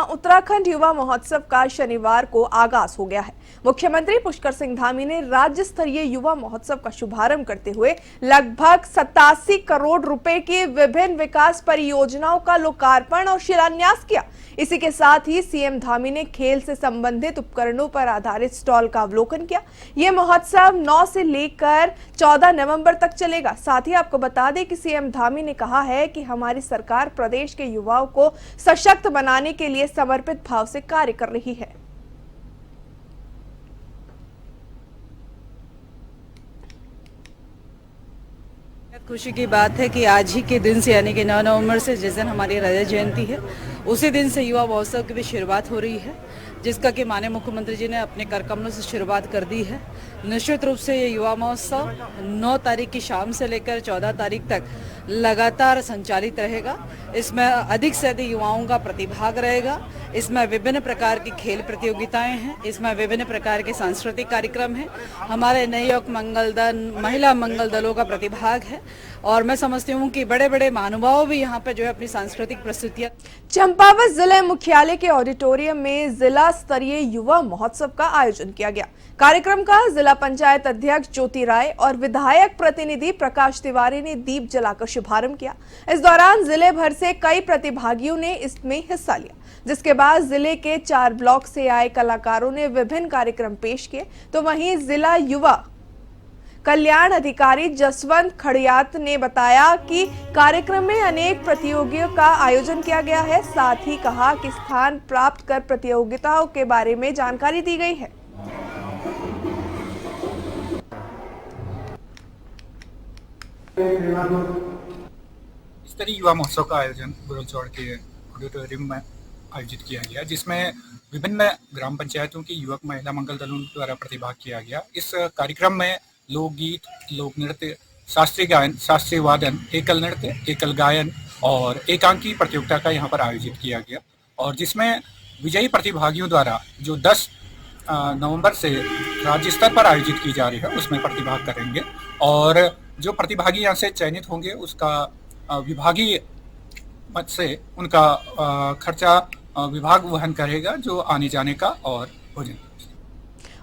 उत्तराखंड युवा महोत्सव का शनिवार को आगाज हो गया है। मुख्यमंत्री पुष्कर सिंह धामी ने राज्य स्तरीय युवा महोत्सव का शुभारंभ करते हुए लगभग 87 करोड़ रुपए की विभिन्न विकास परियोजनाओं का लोकार्पण और शिलान्यास किया। इसी के साथ ही सीएम धामी ने खेल से संबंधित उपकरणों पर आधारित स्टॉल का अवलोकन किया। यह महोत्सव 9 से लेकर 14 नवंबर तक चलेगा। साथ ही आपको बता दें कि सीएम धामी ने कहा है कि हमारी सरकार प्रदेश के युवाओं को सशक्त बनाने के लिए समर्पित भाव से कार्य कर रही है। खुशी की बात है कि आज ही के दिन से यानी कि 9 नवंबर से जिस दिन हमारी रजत जयंती है उसी दिन से युवा महोत्सव की भी शुरुआत हो रही है, जिसका कि माननीय मुख्यमंत्री जी ने अपने कर कमलों से शुरुआत कर दी है। निश्चित रूप से ये युवा महोत्सव 9 तारीख की शाम से लेकर 14 तारीख तक लगातार संचालित रहेगा। इसमें अधिक से अधिक युवाओं का प्रतिभाग रहेगा। इसमें विभिन्न प्रकार की खेल प्रतियोगिताएं हैं, इसमें विभिन्न प्रकार के सांस्कृतिक कार्यक्रम हैं। हमारे नए युवक मंगल दल, महिला मंगल दलों का प्रतिभाग है और मैं समझती हूँ कि बड़े बड़े महानुभाव भी यहाँ पे जो है अपनी सांस्कृतिक प्रस्तुतियां। चंपावत जिला मुख्यालय के ऑडिटोरियम में जिला स्तरीय युवा महोत्सव का आयोजन किया गया। कार्यक्रम का जिला पंचायत अध्यक्ष ज्योति राय और विधायक प्रतिनिधि प्रकाश तिवारी ने दीप जलाकर शुभारंभ किया। इस दौरान जिले भर से कई प्रतिभागियों ने इसमें हिस्सा लिया, जिसके बाद जिले के 4 ब्लॉक से आए कलाकारों ने विभिन्न कार्यक्रम पेश किए। तो वहीं जिला युवा कल्याण अधिकारी जसवंत खड़ियात ने बताया कि कार्यक्रम में अनेक प्रतियोगिताओं का आयोजन किया गया है। साथ ही कहा कि स्थान प्राप्त कर प्रतियोगिताओं के बारे में जानकारी दी गई है। स्तरीय युवा महोत्सव का आयोजन बुरलचौड़ के ऑडिटोरियम में आयोजित किया गया, जिसमें विभिन्न ग्राम पंचायतों की युवक महिला मंगल दलों द्वारा प्रतिभाग किया गया। इस कार्यक्रम में लोकगीत, लोक नृत्य, शास्त्रीय गायन, शास्त्रीय वादन, एकल नृत्य, एकल गायन और एकांकी प्रतियोगिता का यहाँ पर आयोजित किया गया और जिसमें विजयी प्रतिभागियों द्वारा जो 10 नवंबर से राज्य स्तर पर आयोजित की जा रही है उसमें प्रतिभाग करेंगे और जो प्रतिभागी यहाँ से चयनित होंगे उसका विभागीय मद से उनका खर्चा विभाग वहन करेगा, जो आने जाने का और भोजन।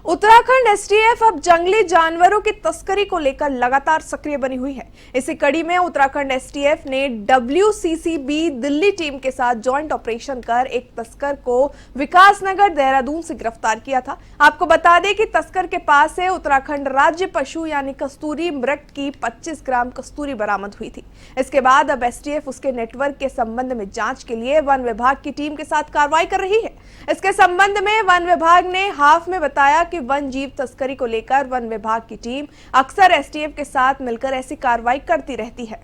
उत्तराखंड एसटीएफ अब जंगली जानवरों की तस्करी को लेकर लगातार सक्रिय बनी हुई है। इसी कड़ी में उत्तराखंड एसटीएफ ने WCCB दिल्ली टीम के साथ जॉइंट ऑपरेशन कर एक तस्कर को विकासनगर देहरादून से गिरफ्तार किया था। आपको बता दें कि तस्कर के पास से उत्तराखंड राज्य पशु यानी कस्तूरी मृग की 25 ग्राम कस्तूरी बरामद हुई थी। इसके बाद अब एसटीएफ उसके नेटवर्क के संबंध में जांच के लिए वन विभाग की टीम के साथ कार्रवाई कर रही है। इसके संबंध में वन विभाग ने हाफ में बताया कि वन जीव तस्करी को लेकर वन विभाग की टीम अक्सर एसटीएफ के साथ मिलकर ऐसी कार्रवाई करती रहती है।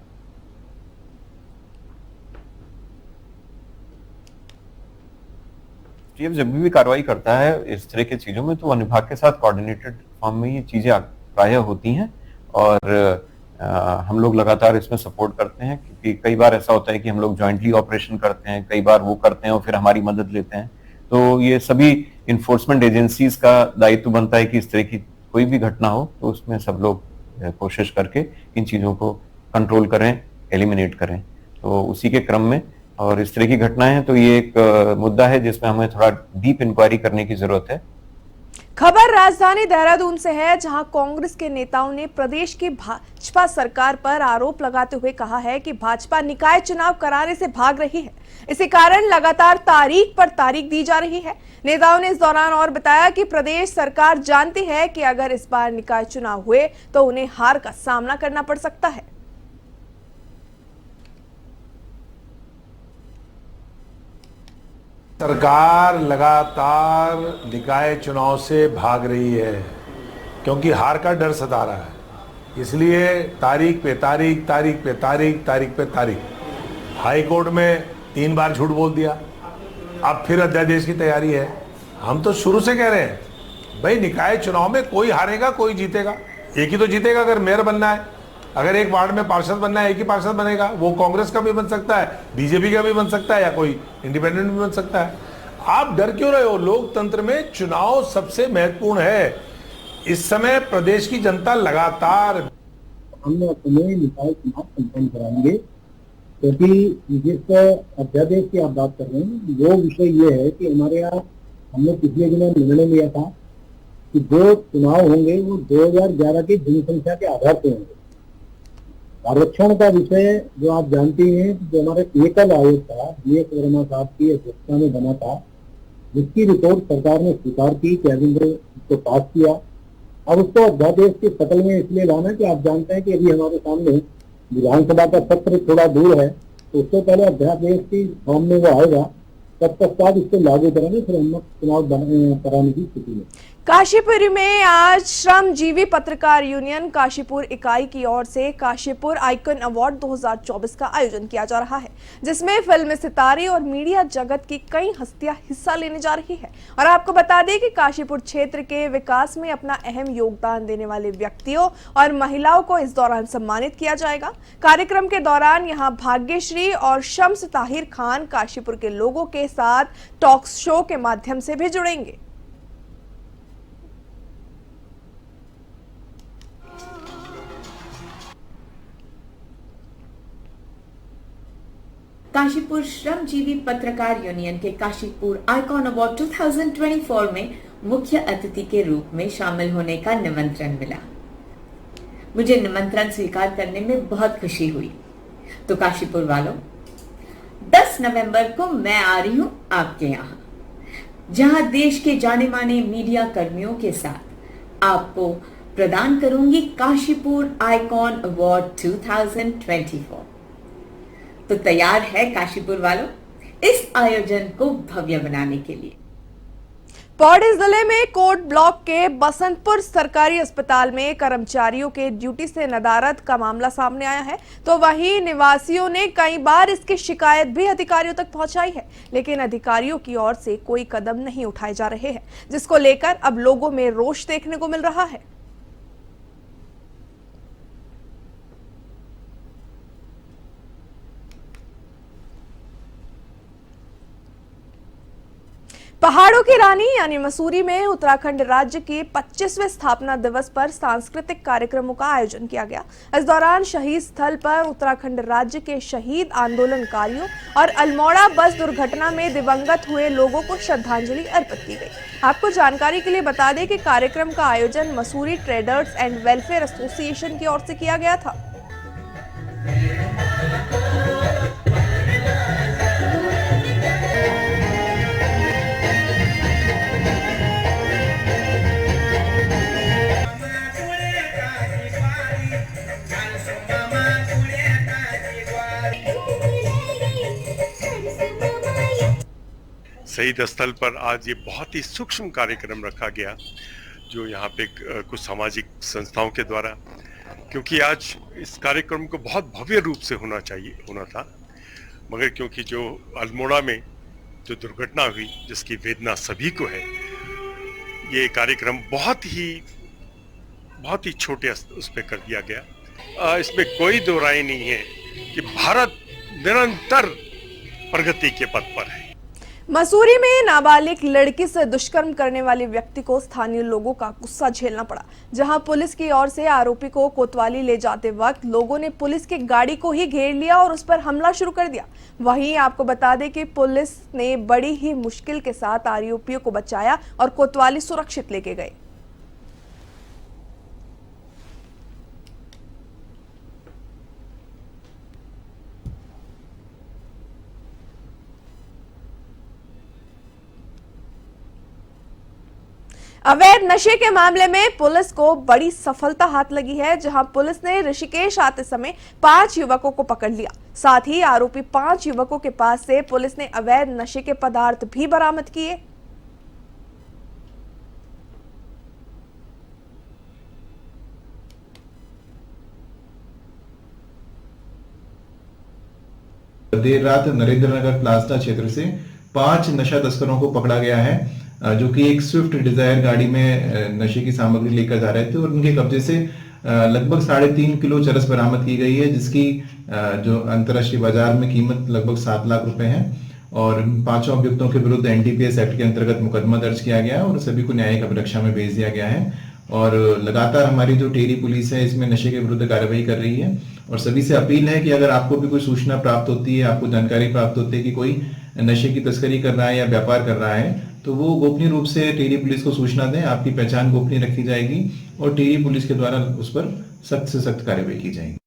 एसटीएफ जब भी कार्रवाई करता है इस तरह की चीजों में तो वन विभाग के साथ कोऑर्डिनेटेड फॉर्म में ये चीजें प्राय होती हैं और हम लोग लगातार इसमें सपोर्ट करते हैं, क्योंकि कई बार ऐसा होता है कि हम लोग जॉइंटली ऑपरेशन करते हैं, कई बार वो करते हैं और फिर हमारी मदद लेते हैं। तो ये सभी इन्फोर्समेंट एजेंसीज का दायित्व बनता है कि इस तरह की कोई भी घटना हो तो उसमें सब लोग कोशिश करके इन चीजों को कंट्रोल करें, एलिमिनेट करें। तो उसी के क्रम में और इस तरह की घटनाएं हैं तो ये एक मुद्दा है जिसमें हमें थोड़ा डीप इंक्वायरी करने की जरूरत है। खबर राजधानी देहरादून से है, जहां कांग्रेस के नेताओं ने प्रदेश की भाजपा सरकार पर आरोप लगाते हुए कहा है कि भाजपा निकाय चुनाव कराने से भाग रही है। इसी कारण लगातार तारीख पर तारीख दी जा रही है। नेताओं ने इस दौरान और बताया कि प्रदेश सरकार जानती है कि अगर इस बार निकाय चुनाव हुए तो उन्हें हार का सामना करना पड़ सकता है। सरकार लगातार निकाय चुनाव से भाग रही है क्योंकि हार का डर सता रहा है। इसलिए तारीख पे तारीख, तारीख पे तारीख, तारीख पे तारीख। हाई कोर्ट में 3 बार झूठ बोल दिया, अब फिर अध्यादेश की तैयारी है। हम तो शुरू से कह रहे हैं भाई निकाय चुनाव में कोई हारेगा कोई जीतेगा, एक ही तो जीतेगा। अगर मेयर बनना है, अगर एक वार्ड में पार्षद बनना है, एक ही पार्षद बनेगा। वो कांग्रेस का भी बन सकता है, बीजेपी का भी बन सकता है या कोई इंडिपेंडेंट भी बन सकता है। आप डर क्यों रहे हो? लोकतंत्र में चुनाव सबसे महत्वपूर्ण है। इस समय प्रदेश की जनता लगातार हमने अपने निकाय चुनाव संपन्न कराएंगे क्योंकि जिस अध्यादेश की आप बात कर रहे हैं वो विषय ये है कि हमारे यहाँ हमने पिछले दिनों निर्णय लिया था कि जो चुनाव होंगे वो 2011 की जनसंख्या के आधार पर होंगे। आरक्षण का विषय जो आप जानते हैं, जो हमारे एकल आयोग था, DS वर्मा साहब की अध्यक्षता में बना था, जिसकी रिपोर्ट सरकार ने स्वीकार की, कैबिनेट ने उसको पास किया। अब उसको अध्यादेश के शक्ल में इसलिए लाना कि आप जानते हैं कि अभी हमारे सामने विधानसभा का सत्र थोड़ा दूर है, तो उससे पहले अध्यादेश की फॉर्म में वो आएगा, तब तक इसको लागू करेंगे, फिर हम चुनाव कराने की स्थिति में। काशीपुर में आज श्रमजीवी पत्रकार यूनियन काशीपुर इकाई की ओर से काशीपुर आइकन अवार्ड 2024 का आयोजन किया जा रहा है, जिसमें फिल्म सितारे और मीडिया जगत की कई हस्तियां हिस्सा लेने जा रही है। और आपको बता दें कि काशीपुर क्षेत्र के विकास में अपना अहम योगदान देने वाले व्यक्तियों और महिलाओं को इस दौरान सम्मानित किया जाएगा। कार्यक्रम के दौरान यहां भाग्यश्री और शम्स ताहिर खान काशीपुर के लोगों के साथ टॉक शो के माध्यम से भी जुड़ेंगे। काशीपुर श्रमजीवी पत्रकार यूनियन के काशीपुर आइकॉन अवार्ड 2024 में मुख्य अतिथि के रूप में शामिल होने का निमंत्रण मिला। मुझे निमंत्रण स्वीकार करने में बहुत खुशी हुई। तो काशीपुर वालों, 10 नवंबर को मैं आ रही हूं आपके यहाँ, जहां देश के जाने माने मीडिया कर्मियों के साथ आपको प्रदान करूंगी काशीपुर आइकॉन अवार्ड 2024। तो तैयार है काशीपुर वालों इस आयोजन को भव्य बनाने के लिए। पौड़ी जिले में कोट ब्लॉक के बसंतपुर सरकारी अस्पताल में कर्मचारियों के ड्यूटी से नदारद का मामला सामने आया है, तो वहीं निवासियों ने कई बार इसकी शिकायत भी अधिकारियों तक पहुंचाई है, लेकिन अधिकारियों की ओर से कोई कदम नहीं उठाए जा रहे हैं, जिसको लेकर अब लोगों में रोष देखने को मिल रहा है। पहाड़ों की रानी यानी मसूरी में उत्तराखंड राज्य के 25वें स्थापना दिवस पर सांस्कृतिक कार्यक्रमों का आयोजन किया गया। इस दौरान शहीद स्थल पर उत्तराखंड राज्य के शहीद आंदोलनकारियों और अल्मोड़ा बस दुर्घटना में दिवंगत हुए लोगों को श्रद्धांजलि अर्पित की गई। आपको जानकारी के लिए बता दें कि कार्यक्रम का आयोजन Mussoorie traders and welfare association की ओर से किया गया था। शहीद स्थल पर आज ये बहुत ही सूक्ष्म कार्यक्रम रखा गया, जो यहाँ पे कुछ सामाजिक संस्थाओं के द्वारा, क्योंकि आज इस कार्यक्रम को बहुत भव्य रूप से होना था, मगर क्योंकि जो अल्मोड़ा में जो दुर्घटना हुई जिसकी वेदना सभी को है, ये कार्यक्रम बहुत ही छोटे उस पर कर दिया गया। इसमें कोई दो राय नहीं है कि भारत निरंतर प्रगति के पथ पर है। मसूरी में नाबालिग लड़की से दुष्कर्म करने वाले व्यक्ति को स्थानीय लोगों का गुस्सा झेलना पड़ा, जहां पुलिस की ओर से आरोपी को कोतवाली ले जाते वक्त लोगों ने पुलिस की गाड़ी को ही घेर लिया और उस पर हमला शुरू कर दिया। वहीं आपको बता दें कि पुलिस ने बड़ी ही मुश्किल के साथ आरोपियों को बचाया और कोतवाली सुरक्षित लेके गए। अवैध नशे के मामले में पुलिस को बड़ी सफलता हाथ लगी है, जहां पुलिस ने ऋषिकेश आते समय 5 युवकों को पकड़ लिया। साथ ही आरोपी 5 युवकों के पास से पुलिस ने अवैध नशे के पदार्थ भी बरामद किए। देर रात नरेंद्रनगर प्लाजा क्षेत्र से 5 नशा तस्करों को पकड़ा गया है, जो कि एक स्विफ्ट डिजायर गाड़ी में नशे की सामग्री लेकर जा रहे थे और उनके कब्जे से लगभग 3.5 किलो चरस बरामद की गई है, जिसकी जो अंतर्राष्ट्रीय बाजार में कीमत लगभग 7 लाख रुपए है। और 5 अभियुक्तों के विरुद्ध NDPS एक्ट के अंतर्गत मुकदमा दर्ज किया गया और सभी को न्यायिक अभिरक्षा में भेज दिया गया है। और लगातार हमारी जो टेहरी पुलिस है इसमें नशे के विरुद्ध कार्रवाई कर रही है। और सभी से अपील है कि अगर आपको भी कोई सूचना प्राप्त होती है, आपको जानकारी प्राप्त होती है कि कोई नशे की तस्करी कर रहा है या व्यापार कर रहा है, तो वो गोपनीय रूप से टेहरी पुलिस को सूचना दें। आपकी पहचान गोपनीय रखी जाएगी और टेहरी पुलिस के द्वारा उस पर सख्त से सख्त कार्रवाई की जाएगी।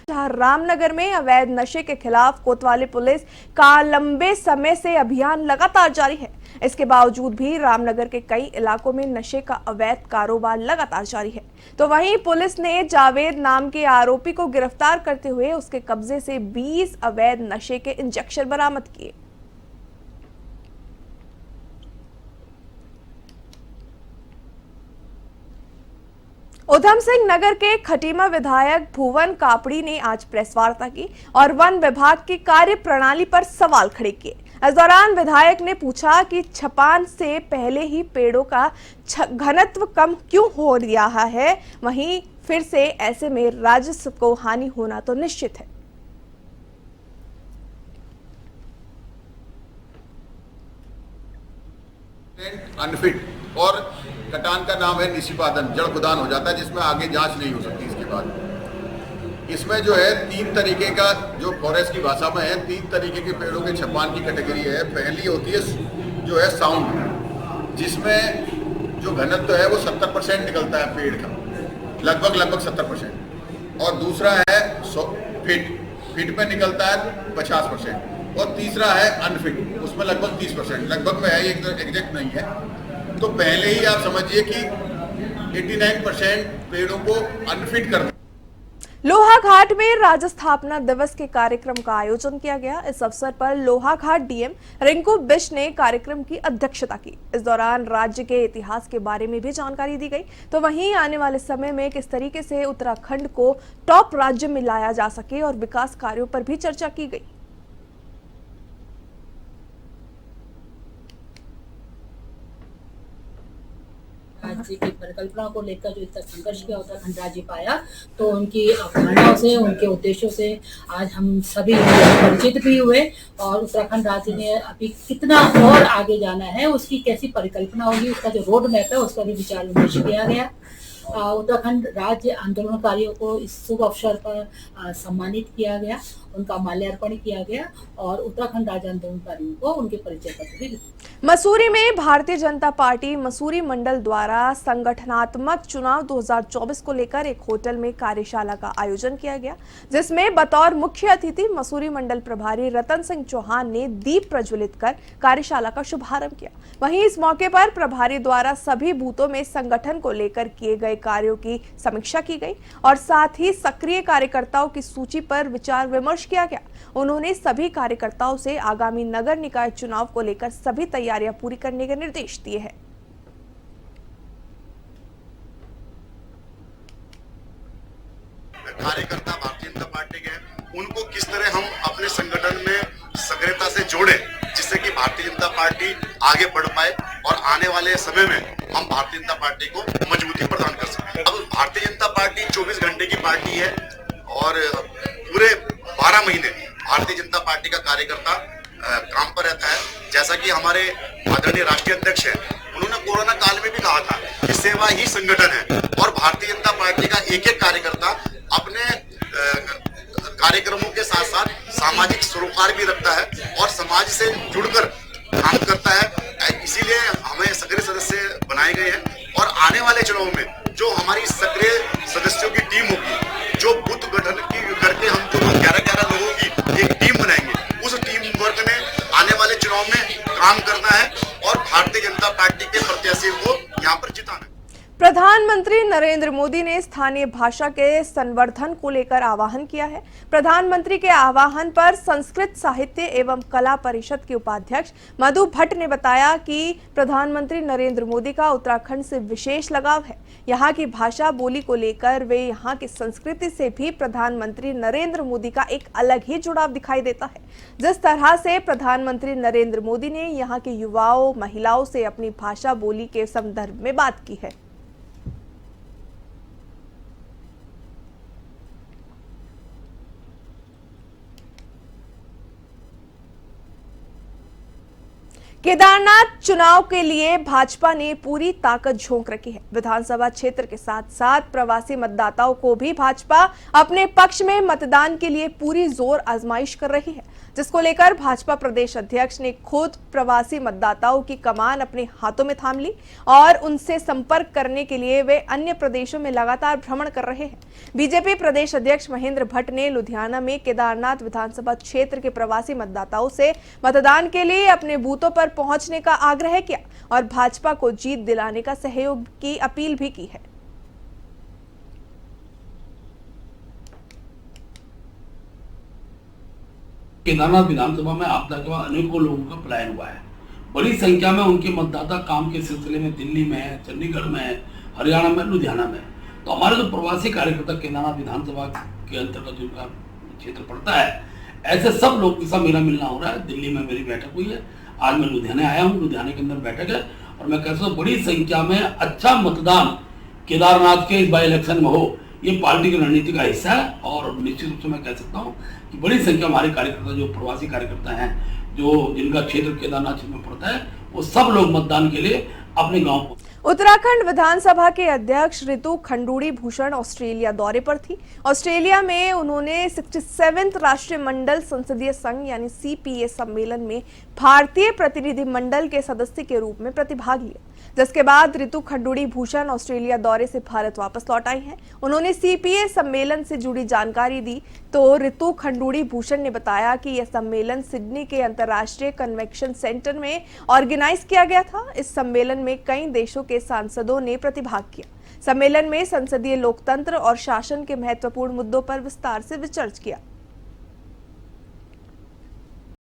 जहां रामनगर में अवैध नशे के खिलाफ कोतवाली पुलिस का लंबे समय से अभियान लगातार जारी है। इसके बावजूद भी रामनगर के कई इलाकों में नशे का अवैध कारोबार लगातार जारी है। तो वहीं पुलिस ने जावेद नाम के आरोपी को गिरफ्तार करते हुए उसके कब्जे से 20 अवैध नशे के इंजेक्शन बरामद किए। उधम सिंह नगर के खटीमा विधायक भुवन कापड़ी ने आज प्रेस वार्ता की और वन विभाग की कार्य प्रणाली पर सवाल खड़े किए। इस दौरान विधायक ने पूछा कि छपान से पहले ही पेड़ों का घनत्व कम क्यों हो रहा है, वहीं फिर से ऐसे में राजस्व को हानि होना तो निश्चित है। अनफिट और कटान का नाम है निशिपादन, जड़ खुदान हो जाता है जिसमें आगे जांच नहीं हो सकती। इसके बाद इसमें जो है 3 तरीके का, जो फॉरेस्ट की भाषा में है 3 तरीके के पेड़ों के छपान की कैटेगरी है। पहली होती है जो है साउंड, जिसमें जो घनत्व है वो 70% निकलता है पेड़ का, लगभग 70%। और दूसरा है फिट में निकलता है 50%। और तीसरा है अनफिट, उसमें लगभग 30%, लगभग में है, ये एग्जैक्ट नहीं है। तो पहले ही आप समझिए कि 89% पेड़ों को अनफिट कर। लोहाघाट में राज्य स्थापना दिवस के कार्यक्रम का आयोजन किया गया। इस अवसर पर लोहाघाट डीएम रिंकू बिश ने कार्यक्रम की अध्यक्षता की। इस दौरान राज्य के इतिहास के बारे में भी जानकारी दी गई। तो वहीं आने वाले समय में किस तरीके से उत्तराखंड को टॉप राज्य में लाया जा सके और विकास कार्यों पर भी चर्चा की गई। राज्य की परिकल्पना को लेकर जो इतना संघर्ष किया उत्तराखंड राज्य पाया, तो उनकी अवधारणाओं से, उनके उद्देश्यों से आज हम सभी परिचित भी हुए। और उत्तराखंड राज्य ने अभी कितना और आगे जाना है, उसकी कैसी परिकल्पना होगी, उसका जो रोड मैप है उस पर भी विचार विमर्श किया गया। उत्तराखंड राज्य आंदोलनकारियों को इस शुभ अवसर पर सम्मानित किया गया, उनका माल्यार्पण किया गया और उत्तराखंड राज्य आंदोलनकारियों को उनके परिचय पत्र भी। मसूरी में भारतीय जनता पार्टी मसूरी मंडल द्वारा संगठनात्मक चुनाव 2024 को लेकर एक होटल में कार्यशाला का आयोजन किया गया, जिसमें बतौर मुख्य अतिथि मसूरी मंडल प्रभारी रतन सिंह चौहान ने दीप प्रज्वलित कर कार्यशाला का शुभारंभ किया। वहीं इस मौके पर प्रभारी द्वारा सभी बूथों में संगठन को लेकर किए गए कार्यों की समीक्षा की गई और साथ ही सक्रिय कार्यकर्ताओं की सूची पर विचार विमर्श किया गया। उन्होंने सभी कार्यकर्ताओं से आगामी नगर निकाय चुनाव को लेकर सभी तैयारियां पूरी करने के निर्देश दिए हैं। कार्यकर्ता भारतीय जनता पार्टी के, उनको किस तरह हम अपने संगठन में सक्रियता से जोड़े, जिससे कि भारतीय जनता पार्टी आगे बढ़ पाए और आने वाले समय में हम भारतीय जनता पार्टी को मजबूती प्रदान कर सकें। अब भारतीय जनता पार्टी 24 घंटे की पार्टी है और पूरे 12 महीने भारतीय जनता पार्टी का कार्यकर्ता काम पर रहता है। जैसा कि हमारे आदरणीय राष्ट्रीय अध्यक्ष हैं, उन्होंने कोरोना काल में भी कहा था कि सेवा ही संगठन है और भारतीय जनता पार्टी का एक एक कार्यकर्ता अपने कार्यक्रमों के साथ साथ सामाजिक सरोकार भी रखता है और समाज से जुड़कर काम करता है। इसीलिए हमें सक्रिय सदस्य बनाए गए हैं और आने वाले चुनाव में जो हमारी सक्रिय सदस्यों की टीम होगी, जो बूथ गठन की करके हम जो 11-11 लोगों की एक टीम बनाएंगे, उस टीम वर्क ने आने वाले चुनाव में काम करना है और भारतीय जनता पार्टी के प्रत्याशी को यहाँ पर जिताना है। प्रधानमंत्री नरेंद्र मोदी ने स्थानीय भाषा के संवर्धन को लेकर आह्वान किया है। प्रधानमंत्री के आह्वान पर संस्कृत साहित्य एवं कला परिषद के उपाध्यक्ष मधु भट्ट ने बताया कि प्रधानमंत्री नरेंद्र मोदी का उत्तराखंड से विशेष लगाव है। यहाँ की भाषा बोली को लेकर वे यहाँ की संस्कृति से भी प्रधानमंत्री नरेंद्र मोदी का एक अलग ही जुड़ाव दिखाई देता है। जिस तरह से प्रधानमंत्री नरेंद्र मोदी ने यहाँ के युवाओं, महिलाओं से अपनी भाषा बोली के संदर्भ में बात की है। केदारनाथ चुनाव के लिए भाजपा ने पूरी ताकत झोंक रखी है। विधानसभा क्षेत्र के साथ साथ प्रवासी मतदाताओं को भी भाजपा अपने पक्ष में मतदान के लिए पूरी जोर आजमाइश कर रही है, जिसको लेकर भाजपा प्रदेश अध्यक्ष ने खुद प्रवासी मतदाताओं की कमान अपने हाथों में थाम ली और उनसे संपर्क करने के लिए वे अन्य प्रदेशों में लगातार भ्रमण कर रहे हैं। बीजेपी प्रदेश अध्यक्ष महेंद्र भट्ट ने लुधियाना में केदारनाथ विधानसभा क्षेत्र के प्रवासी मतदाताओं से मतदान के लिए अपने बूथों पर पहुंचने का आग्रह किया और भाजपा को जीत दिलाने का सहयोग की अपील भी की है। केदारनाथ विधानसभा में आपदा के बाद अनेकों लोगों का पलायन हुआ है। बड़ी संख्या में उनके मतदाता काम के सिलसिले में दिल्ली में है, चंडीगढ़ में है, हरियाणा में, लुधियाना में। तो हमारे जो प्रवासी कार्यकर्ता केदारनाथ विधानसभा के अंतर्गत जिनका क्षेत्र पड़ता है, ऐसे सब लोग के साथ मेरा मिलना हो रहा है। दिल्ली में मेरी बैठक हुई है, आज मैं लुधियाना आया हूँ, लुधियाना के अंदर बैठक है और मैं कहता हूँ बड़ी संख्या में अच्छा मतदान केदारनाथ के इस बाई इलेक्शन में हो, ये पार्टी की रणनीति का हिस्सा है। और निश्चित रूप से मैं कह सकता हूँ कि बड़ी संख्या हमारे कार्यकर्ता जो प्रवासी कार्यकर्ता हैं, जो जिनका क्षेत्र केदारनाथ क्षेत्र में पड़ता है, वो सब लोग मतदान के लिए अपने गाँव को। उत्तराखंड विधानसभा के अध्यक्ष ऋतु खंडूड़ी भूषण ऑस्ट्रेलिया दौरे पर थी। ऑस्ट्रेलिया में उन्होंने 67वें राष्ट्रीय मंडल संसदीय संघ यानी CPA सम्मेलन में भारतीय प्रतिनिधि मंडल के सदस्य के रूप में प्रतिभाग लिया, जिसके बाद ऋतु खंडूड़ी भूषण ऑस्ट्रेलिया दौरे से भारत वापस लौट आई हैं। उन्होंने CPA सम्मेलन से जुड़ी जानकारी दी तो ऋतु खंडूड़ी भूषण ने बताया कि यह सम्मेलन सिडनी के अंतर्राष्ट्रीय कन्वेंशन सेंटर में ऑर्गेनाइज किया गया था। इस सम्मेलन में कई देशों के सांसदों ने प्रतिभाग किया। सम्मेलन में संसदीय लोकतंत्र और शासन के महत्वपूर्ण मुद्दों पर विस्तार से विचार किया।